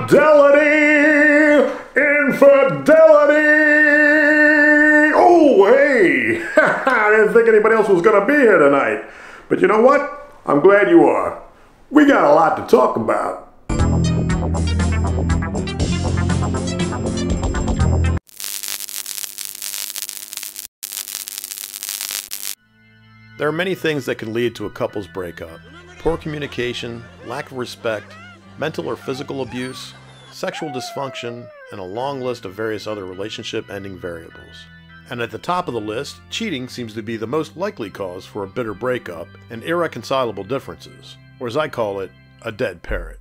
Infidelity! Infidelity! Oh, hey! I didn't think anybody else was going to be here tonight. But you know what? I'm glad you are. We got a lot to talk about. There are many things that can lead to a couple's breakup. Poor communication, lack of respect, mental or physical abuse, sexual dysfunction, and a long list of various other relationship-ending variables. And at the top of the list, cheating seems to be the most likely cause for a bitter breakup and irreconcilable differences, or as I call it, a dead parrot.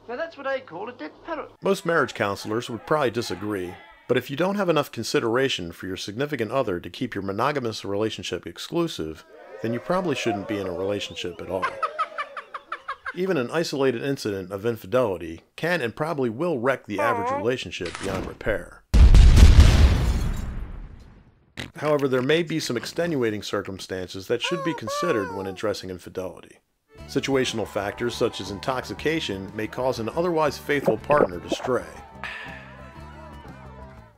Now that's what I call a dead parrot. Most marriage counselors would probably disagree, but if you don't have enough consideration for your significant other to keep your monogamous relationship exclusive, then you probably shouldn't be in a relationship at all. Even an isolated incident of infidelity can and probably will wreck the average relationship beyond repair. However, there may be some extenuating circumstances that should be considered when addressing infidelity. Situational factors such as intoxication may cause an otherwise faithful partner to stray.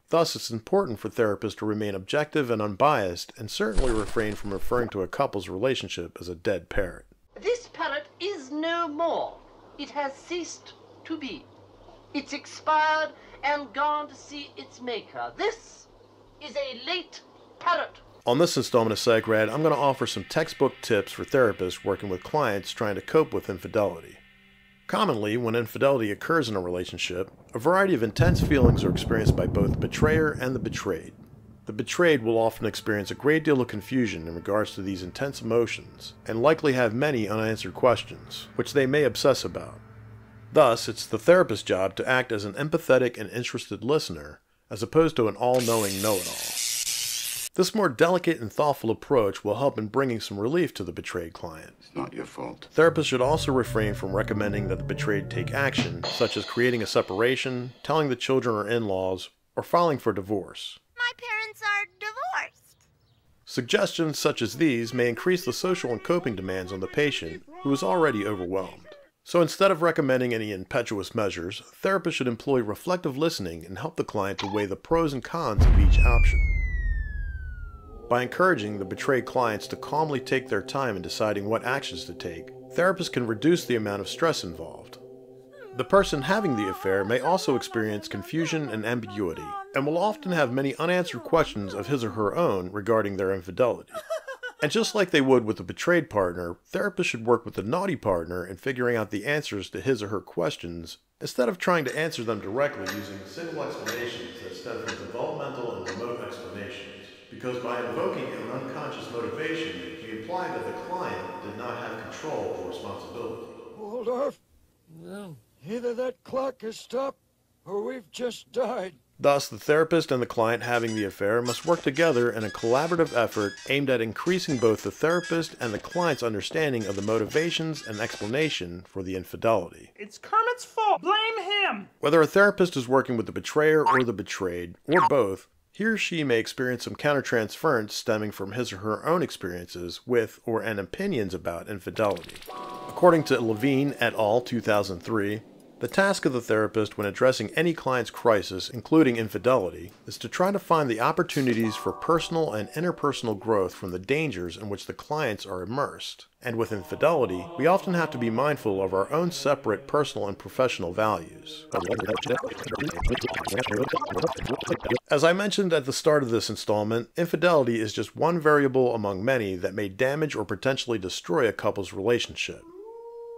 Thus, it's important for therapists to remain objective and unbiased, and certainly refrain from referring to a couple's relationship as a dead parrot. This parrot is no more. It has ceased to be. It's expired and gone to see its maker. This is a late parrot. On this installment of PsychRad, I'm going to offer some textbook tips for therapists working with clients trying to cope with infidelity. Commonly, when infidelity occurs in a relationship, a variety of intense feelings are experienced by both the betrayer and the betrayed. The betrayed will often experience a great deal of confusion in regards to these intense emotions, and likely have many unanswered questions, which they may obsess about. Thus, it's the therapist's job to act as an empathetic and interested listener, as opposed to an all-knowing know-it-all. This more delicate and thoughtful approach will help in bringing some relief to the betrayed client. It's not your fault. Therapists should also refrain from recommending that the betrayed take action, such as creating a separation, telling the children or in-laws, or filing for divorce. My parents are divorced. Suggestions such as these may increase the social and coping demands on the patient, who is already overwhelmed. So instead of recommending any impetuous measures, therapists should employ reflective listening and help the client to weigh the pros and cons of each option. By encouraging the betrayed clients to calmly take their time in deciding what actions to take, therapists can reduce the amount of stress involved. The person having the affair may also experience confusion and ambiguity, and will often have many unanswered questions of his or her own regarding their infidelity. And just like they would with the betrayed partner, therapists should work with the naughty partner in figuring out the answers to his or her questions, instead of trying to answer them directly using simple explanations that stem from developmental and remote explanations. Because by invoking an unconscious motivation, we imply that the client did not have control or responsibility. Althof, either that clock has stopped or we've just died. Thus, the therapist and the client having the affair must work together in a collaborative effort aimed at increasing both the therapist and the client's understanding of the motivations and explanation for the infidelity. It's Kermit's fault. Blame him. Whether a therapist is working with the betrayer or the betrayed, or both, he or she may experience some countertransference stemming from his or her own experiences with and opinions about infidelity. According to Levine et al. 2003, the task of the therapist when addressing any client's crisis, including infidelity, is to try to find the opportunities for personal and interpersonal growth from the dangers in which the clients are immersed. And with infidelity, we often have to be mindful of our own separate personal and professional values. As I mentioned at the start of this installment, infidelity is just one variable among many that may damage or potentially destroy a couple's relationship.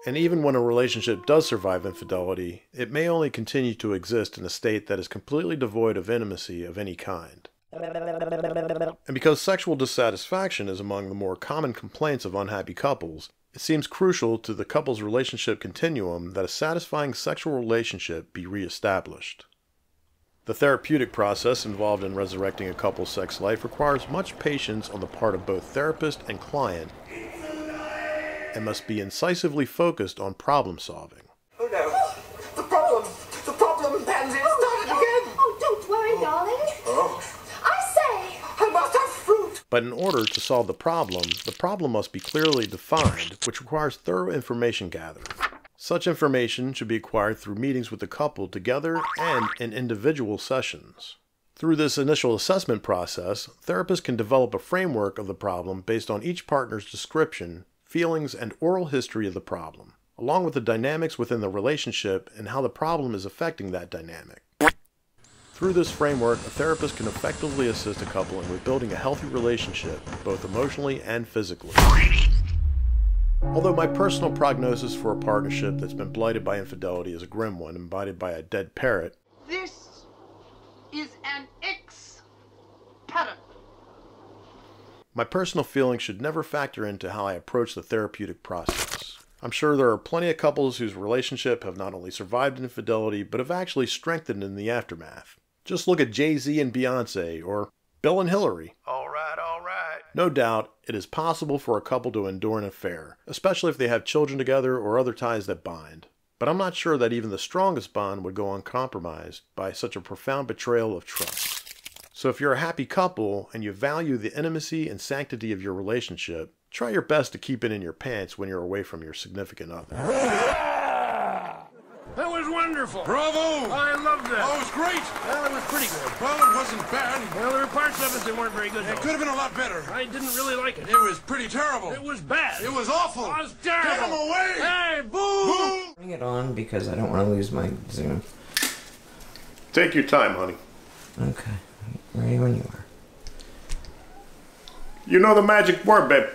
And even when a relationship does survive infidelity, it may only continue to exist in a state that is completely devoid of intimacy of any kind. And because sexual dissatisfaction is among the more common complaints of unhappy couples, it seems crucial to the couple's relationship continuum that a satisfying sexual relationship be reestablished. The therapeutic process involved in resurrecting a couple's sex life requires much patience on the part of both therapist and client, and must be incisively focused on problem solving. Oh no, the problem, Pansy, started again. Oh, don't worry, darling. Oh, I say, I must have fruit. But in order to solve the problem must be clearly defined, which requires thorough information gathering. Such information should be acquired through meetings with the couple together and in individual sessions. Through this initial assessment process, therapists can develop a framework of the problem based on each partner's description, feelings, and oral history of the problem, along with the dynamics within the relationship and how the problem is affecting that dynamic. Through this framework, a therapist can effectively assist a couple in rebuilding a healthy relationship, both emotionally and physically. Although my personal prognosis for a partnership that's been blighted by infidelity is a grim one, embodied by a dead parrot, This is an ex-parrot. my personal feelings should never factor into how I approach the therapeutic process. I'm sure there are plenty of couples whose relationship have not only survived infidelity, but have actually strengthened in the aftermath. Just look at Jay-Z and Beyonce, or Bill and Hillary. All right, all right. No doubt, it is possible for a couple to endure an affair, especially if they have children together or other ties that bind. But I'm not sure that even the strongest bond would go uncompromised by such a profound betrayal of trust. So if you're a happy couple and you value the intimacy and sanctity of your relationship, try your best to keep it in your pants when you're away from your significant other. That was wonderful. Bravo! I loved that. Oh, it was great. Well, it was pretty good. Well, it wasn't bad. Well, there were parts of it that weren't very good, It though. could have been a lot better. I didn't really like it. It was pretty terrible. It was bad. It was awful. It was terrible. Get him away! Hey, boo! Boo! Bring it on because I don't want to lose my Zoom. Take your time, honey. Okay. Ready when you are. You know the magic word, babe.